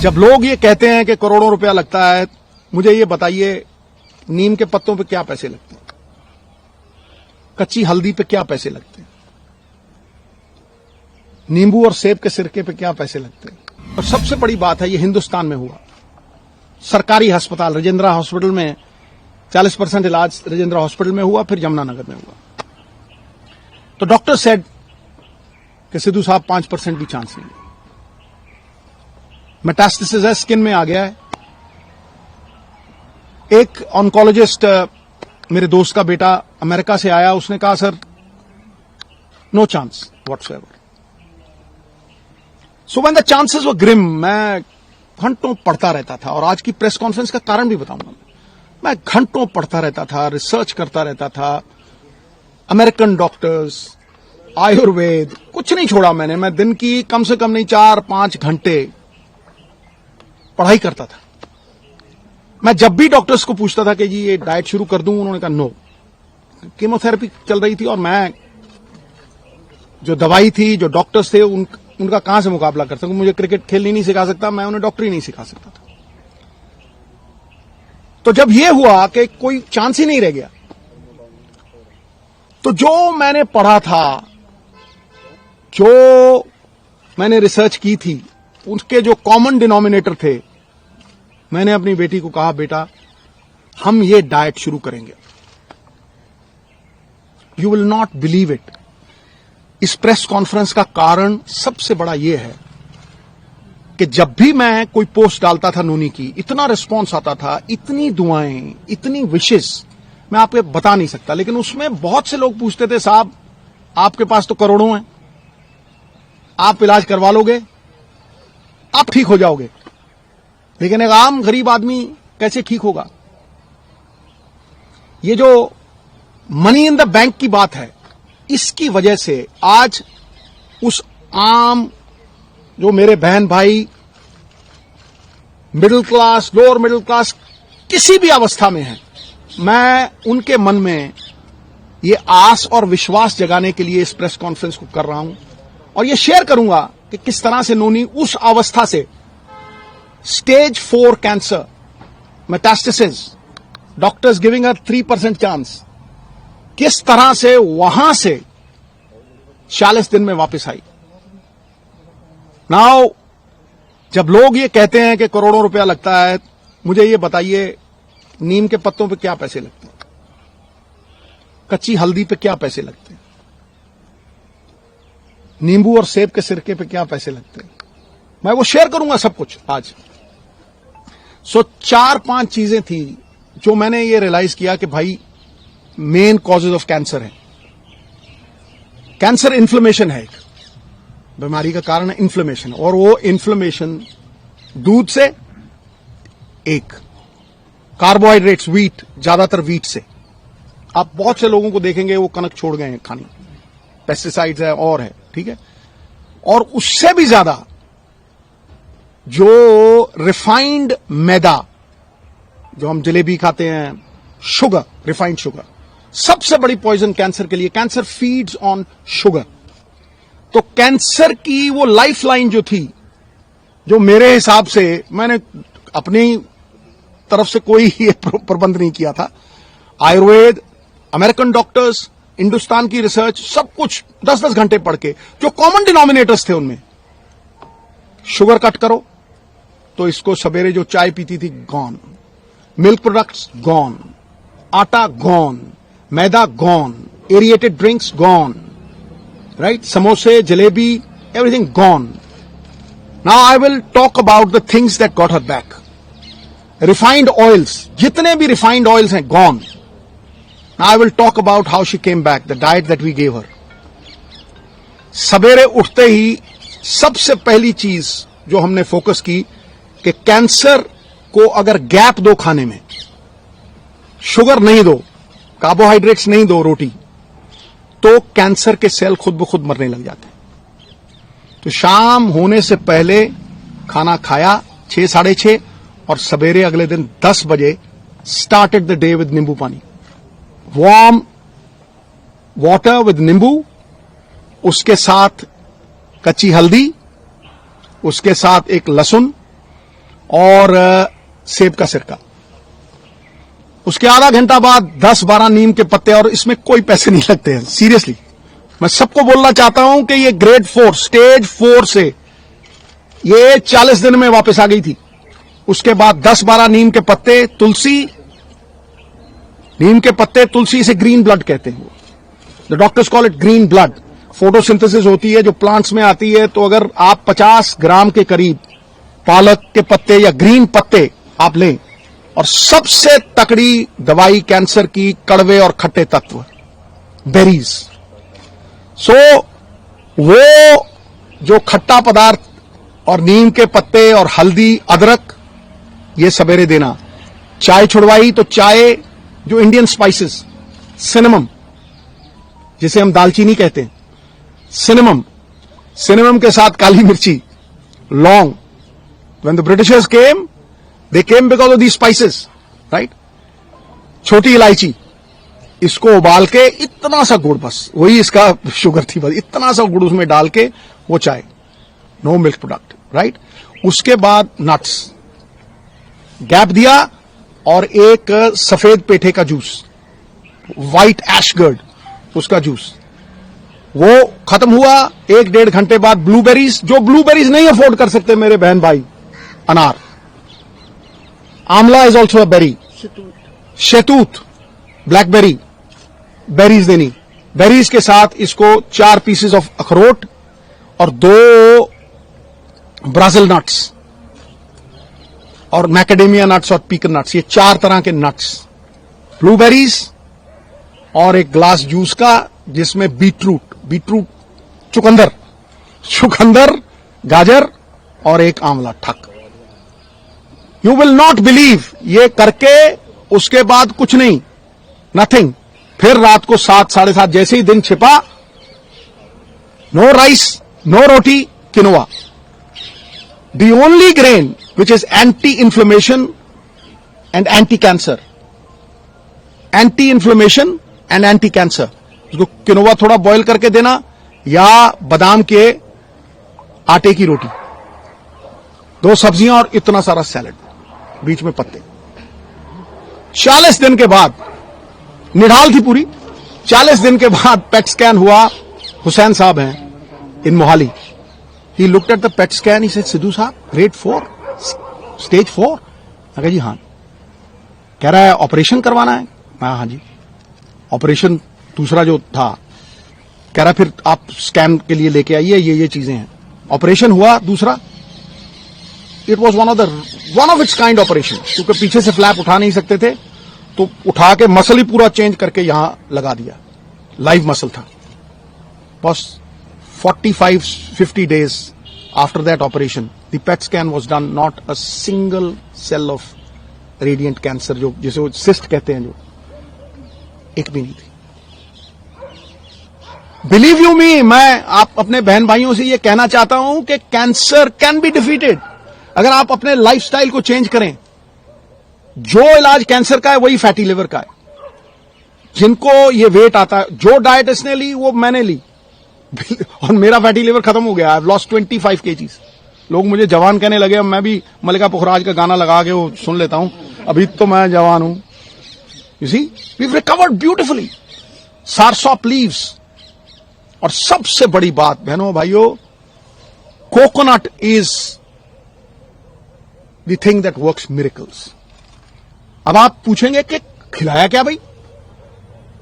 जब लोग ये कहते हैं कि करोड़ों रुपया लगता है, मुझे ये बताइए नीम के पत्तों पे क्या पैसे लगते हैं, कच्ची हल्दी पे क्या पैसे लगते हैं, नींबू और सेब के सिरके पे क्या पैसे लगते हैं। और सबसे बड़ी बात है, ये हिंदुस्तान में हुआ। सरकारी अस्पताल राजेंद्र हॉस्पिटल में 40% इलाज राजेंद्र हॉस्पिटल में हुआ, फिर यमुनानगर में हुआ। तो डॉक्टर सेड कि सिद्धू साहब 5% भी चांस नहीं है, मेटास्टेसिस है, स्किन में आ गया है। एक ऑन्कोलॉजिस्ट मेरे दोस्त का बेटा अमेरिका से आया, उसने कहा sir no chance whatsoever. So when the chances were grim, मैं घंटों पढ़ता रहता था। और आज की प्रेस कॉन्फ्रेंस का कारण भी बताऊंगा। मैं घंटों पढ़ता रहता था, रिसर्च करता रहता था, अमेरिकन डॉक्टर्स, आयुर्वेद, कुछ नहीं छोड़ा मैंने। मैं दिन की कम से कम नहीं 4-5 घंटे पढ़ाई करता था। मैं जब भी डॉक्टर्स को पूछता था कि जी ये डाइट शुरू कर दूं, उन्होंने कहा नो। कीमोथेरेपी चल रही थी और मैं जो दवाई थी, जो डॉक्टर्स थे, उनका कहां से मुकाबला कर सकूं। मुझे क्रिकेट खेलनी नहीं सिखा सकता, मैं उन्हें डॉक्टरी नहीं सिखा सकता था। तो जब यह हुआ कि कोई चांस ही नहीं रह गया, तो जो मैंने पढ़ा था, जो मैंने रिसर्च की थी, उसके जो कॉमन डिनोमिनेटर थे, मैंने अपनी बेटी को कहा बेटा हम ये डाइट शुरू करेंगे। You will not believe it. इस प्रेस कॉन्फ्रेंस का कारण सबसे बड़ा यह है कि जब भी मैं कोई पोस्ट डालता था नूनी की, इतना रिस्पांस आता था, इतनी दुआएं, इतनी विशेस, मैं आपको बता नहीं सकता। लेकिन उसमें बहुत से लोग पूछते थे साहब आपके पास तो करोड़ों हैं, आप इलाज करवा लोगे, आप ठीक हो जाओगे, लेकिन एक आम गरीब आदमी कैसे ठीक होगा। ये जो मनी इन द बैंक की बात है, इसकी वजह से आज उस आम जो मेरे बहन भाई middle class, lower middle class, किसी भी अवस्था में है, मैं उनके मन में ये आस और विश्वास जगाने के लिए इस प्रेस कॉन्फ्रेंस को कर रहा हूं। और ये शेयर करूंगा कि किस तरह से नोनी उस अवस्था से, stage 4 cancer, metastasis, doctors giving her 3% chance, किस तरह से वहां से 40 दिन में वापस आई। नाउ जब लोग ये कहते हैं कि करोड़ों रुपया लगता है, मुझे ये बताइए नीम के पत्तों पे क्या पैसे लगते हैं, कच्ची हल्दी पे क्या पैसे लगते हैं, नींबू और सेब के सिरके पे क्या पैसे लगते हैं। मैं वो शेयर करूंगा सब कुछ आज। सो 4-5 चीजें थी जो मैंने ये रियलाइज किया कि भाई मेन कॉजेज ऑफ कैंसर है। कैंसर इन्फ्लेमेशन है, एक बीमारी का कारण है इन्फ्लेमेशन, और वो इन्फ्लेमेशन दूध से, एक कार्बोहाइड्रेट्स, व्हीट, ज्यादातर व्हीट से। आप बहुत से लोगों को देखेंगे वो कनक छोड़ गए हैं खानी, पेस्टिसाइड्स है और है, ठीक है। और उससे भी ज्यादा जो रिफाइंड मैदा, जो हम जलेबी खाते हैं, शुगर, रिफाइंड शुगर, सबसे बड़ी पॉइजन कैंसर के लिए। Cancer feeds on sugar. तो कैंसर की वो लाइफलाइन जो थी, जो मेरे हिसाब से, मैंने अपनी तरफ से कोई ये प्रबंध नहीं किया था, आयुर्वेद, अमेरिकन डॉक्टर्स, हिंदुस्तान की रिसर्च, सब कुछ 10-10 घंटे पढ़ के, जो कॉमन डिनोमिनेटर्स थे उनमें, शुगर कट करो, तो इसको सवेरे जो चाय पीती थी गॉन, मिल्क प्रोडक्ट्स गॉन, आटा गॉन, मैदा gone, aerated drinks gone, right, समोसे, jalebi, everything gone. Now I will talk about the things that got her back. Refined oils, जितने भी रिफाइंड ऑयल्स हैं gone. Now I will talk about how she came back, the diet that we gave her. सवेरे उठते ही सबसे पहली चीज जो हमने फोकस की कि कैंसर को अगर गैप दो खाने में, शुगर नहीं दो, कार्बोहाइड्रेट्स नहीं दो, रोटी, तो कैंसर के सेल खुद ब खुद मरने लग जाते हैं। तो शाम होने से पहले खाना खाया 6-6:30, और सवेरे अगले दिन 10 बजे स्टार्टेड द डे विद नींबू पानी, वार्म वाटर विद नींबू, उसके साथ कच्ची हल्दी, उसके साथ एक लहसुन, और सेब का सिरका। उसके आधा घंटा बाद 10-12 नीम के पत्ते, और इसमें कोई पैसे नहीं लगते हैं। सीरियसली मैं सबको बोलना चाहता हूं कि ये ग्रेड 4 स्टेज 4 से ये 40 दिन में वापस आ गई थी। उसके बाद 10-12 नीम के पत्ते, तुलसी, नीम के पत्ते, तुलसी, से ग्रीन ब्लड कहते हैं। The doctors call it green blood. Photosynthesis होती है जो प्लांट्स में आती है। तो अगर आप 50 ग्राम के करीब पालक के पत्ते या ग्रीन पत्ते आप लें, और सबसे तकड़ी दवाई कैंसर की, कड़वे और खट्टे तत्व, बेरीज। सो वो जो खट्टा पदार्थ और नीम के पत्ते और हल्दी, अदरक, ये सवेरे देना। चाय छुड़वाई तो चाय, जो इंडियन स्पाइसेस, सिनेमम, जिसे हम दालचीनी कहते हैं, सिनेमम के साथ काली मिर्ची, लौंग। When the Britishers came, they came because of these spices, right? छोटी इलायची, इसको उबाल के इतना सा गुड़, बस वही इसका शुगर थी, बस इतना सा गुड़ उसमें डाल के वो चाय, नो मिल्क प्रोडक्ट, राइट? उसके बाद नट्स, गैप दिया, और एक सफेद पेठे का जूस, व्हाइट एशगर्ड, उसका जूस, वो खत्म हुआ। 1-1.5 घंटे बाद ब्लूबेरीज, जो ब्लूबेरीज नहीं अफोर्ड कर सकते मेरे बहन भाई, अनार, आंवला इज ऑल्सो अ बेरी, शहतूत, ब्लैकबेरी, बेरीज देनी। बेरीज के साथ इसको 4 पीसेस ऑफ अखरोट और 2 ब्राजिल नट्स और मैकेडेमिया नट्स और पीकन नट्स, ये 4 तरह के नट्स, ब्लूबेरीज, और एक ग्लास जूस का जिसमें बीटरूट, चुकंदर, गाजर और एक आंवला, ठक। यू विल नॉट बिलीव, ये करके उसके बाद कुछ नहीं, नथिंग। फिर रात को 7, 7:30 जैसे ही दिन छिपा, no rice, no roti, quinoa, the only grain which is anti inflammation and anti cancer, anti inflammation and anti cancer. उसको किनोवा थोड़ा बॉईल करके देना, या बादाम के आटे की रोटी, 2 सब्जियां और इतना सारा सैलेड, बीच में पत्ते। 40 दिन के बाद, निढाल थी पूरी। 40 दिन के बाद पेट स्कैन हुआ। हुसैन साहब हैं in Mohali. He looked at the PET scan, he said, Sidhu साहब, ग्रेड 4, स्टेज 4। मैं कहा जी हाँ। कह रहा है ऑपरेशन करवाना है। मैं हाँ जी। ऑपरेशन दूसरा जो था, कह रहा फिर आप स्कैन के लिए लेके आइए, ये चीजें हैं। ऑपरेशन हुआ दूसरा, it was one of its kind operation, क्योंकि पीछे से फ्लैप उठा नहीं सकते थे, तो उठा के मसल ही पूरा चेंज करके यहां लगा दिया, लाइव मसल था। बस 45-50 days after that operation, the PET scan was done, not a single cell of radiant cancer, जो जिसे वो सिस्ट कहते हैं, जो एक भी नहीं थी। बिलीव यू मी, मैं आप अपने बहन भाइयों से ये कहना चाहता हूं कि कैंसर कैन बी डिफीटेड अगर आप अपने लाइफस्टाइल को चेंज करें। जो इलाज कैंसर का है वही फैटी लिवर का है। जिनको ये वेट आता है, जो डाइट इसने ली वो मैंने ली, और मेरा फैटी लिवर खत्म हो गया। I have lost 25 kgs। लोग मुझे जवान कहने लगे। अब मैं भी मल्लिका पुखराज का गाना लगा के वो सुन लेता हूं, अभी तो मैं जवान हूं। You see, we recovered beautifully. Soursop leaves, और सबसे बड़ी बात बहनों भाइयों, coconut is the thing that works miracles. अब आप पूछेंगे कि खिलाया क्या भाई?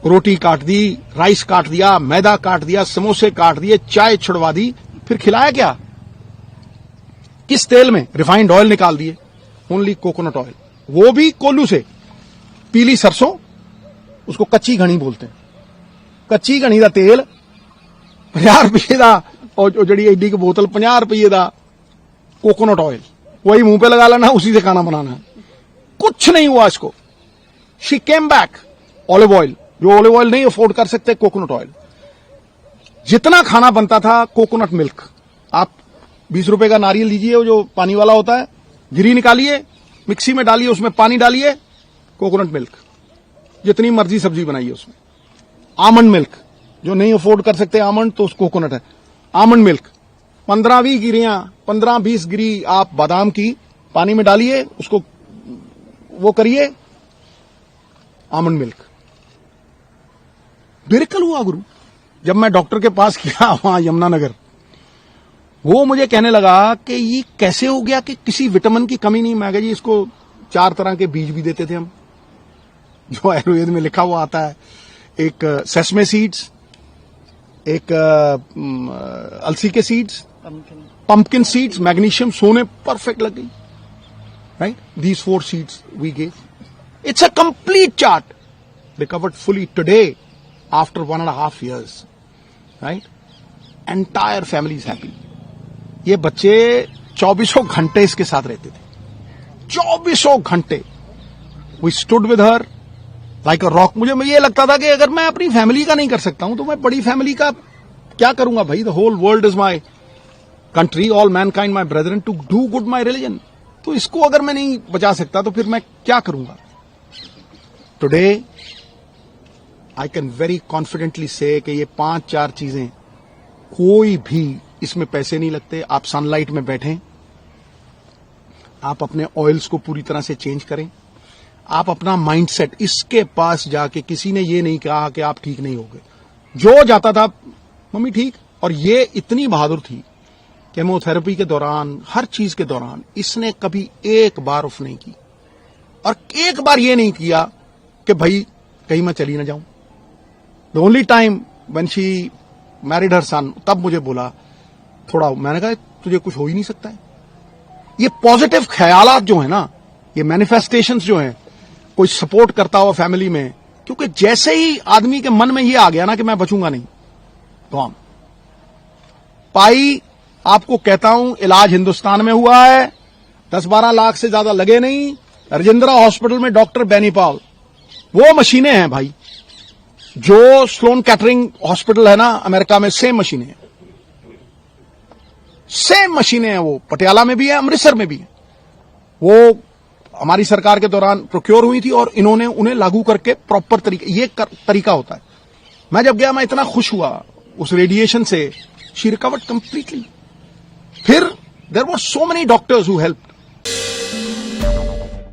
रोटी काट दी, राइस काट दिया, मैदा काट दिया, समोसे काट दिए, चाय छुड़वा दी, फिर खिलाया क्या? किस तेल में? रिफाइंड ऑयल निकाल दिए, ओनली कोकोनट ऑयल, वो भी कोल्लू से। पीली सरसों, उसको कच्ची घनी बोलते हैं। कच्ची घनी का तेल 50 रुपये का, और जड़ी एडी की बोतल 50 रुपये का कोकोनट ऑयल, वही मुंह पे लगा लेना, उसी से खाना बनाना है। कुछ नहीं हुआ इसको। She came back. Olive oil, जो ऑलिव ऑयल नहीं अफोर्ड कर सकते, कोकोनट ऑयल। जितना खाना बनता था, कोकोनट मिल्क। आप 20 रुपए का नारियल लीजिए, वो जो पानी वाला होता है, गिरी निकालिए, मिक्सी में डालिए, उसमें पानी डालिए, कोकोनट मिल्क, जितनी मर्जी सब्जी बनाइए उसमें। आमंड मिल्क, जो नहीं अफोर्ड कर सकते आमंड, तो कोकोनट है। आमंड मिल्क 15-20 गिरियां, 15-20 गिरी आप बादाम की पानी में डालिए, उसको वो करिए, आमंड मिल्क। मिरेकल हुआ गुरु। जब मैं डॉक्टर के पास गया वहां यमुनानगर, वो मुझे कहने लगा कि ये कैसे हो गया कि किसी विटामिन की कमी नहीं। मैं कहा जी इसको 4 तरह के बीज भी देते थे हम, जो आयुर्वेद में लिखा हुआ आता है। एक सेसमे सीड्स, एक अलसी के सीड्स, पंपकिन सीड्स, मैग्नीशियम, सोने परफेक्ट लग गई, right. These 4 seeds we gave, it's a complete chart, recovered fully today after 1.5 years, right. Entire family is happy. ये बच्चे 24 घंटे इसके साथ रहते थे, 24 घंटे। We stood with her like a rock. मुझे ये लगता था कि अगर मैं अपनी फैमिली का नहीं कर सकता हूं तो मैं बड़ी फैमिली का क्या करूंगा भाई। The whole world is my country, all mankind my brethren, to do good my religion. तो इसको अगर मैं नहीं बचा सकता तो फिर मैं क्या करूंगा। Today I can very confidently से कि ये 5-4 चीजें, कोई भी इसमें पैसे नहीं लगते। आप सनलाइट में बैठें, आप अपने ऑयल्स को पूरी तरह से चेंज करें, आप अपना माइंडसेट, इसके पास जाके किसी ने ये नहीं कहा कि आप ठीक नहीं होगे। जो जाता था मम्मी ठीक, और ये इतनी बहादुर थी, केमोथेरेपी के दौरान, हर चीज के दौरान इसने कभी एक बार ऑफ नहीं की, और एक बार ये नहीं किया कि भाई कहीं मैं चली ना जाऊं। The only time when she married her son, तब मुझे बोला थोड़ा, मैंने कहा तुझे कुछ हो ही नहीं सकता है। ये पॉजिटिव ख्यालात जो है ना, ये मैनिफेस्टेशंस जो हैं, कोई सपोर्ट करता हुआ फैमिली में, क्योंकि जैसे ही आदमी के मन में ये आ गया ना कि मैं बचूंगा नहीं, तो हम पाई, आपको कहता हूं, इलाज हिंदुस्तान में हुआ है, 10-12 लाख से ज्यादा लगे नहीं। राजेंद्रा हॉस्पिटल में डॉक्टर बेनीपाल, वो मशीनें हैं भाई, जो स्लोन कैटरिंग हॉस्पिटल है ना अमेरिका में, सेम मशीनें हैं, सेम मशीनें हैं। वो पटियाला में भी है, अमृतसर में भी है। वो हमारी सरकार के दौरान प्रोक्योर हुई थी और इन्होंने उन्हें लागू करके प्रॉपर तरीके, ये तरीका होता है। मैं जब गया, मैं इतना खुश हुआ उस रेडिएशन से। She recovered completely. फिर there were so many doctors who help.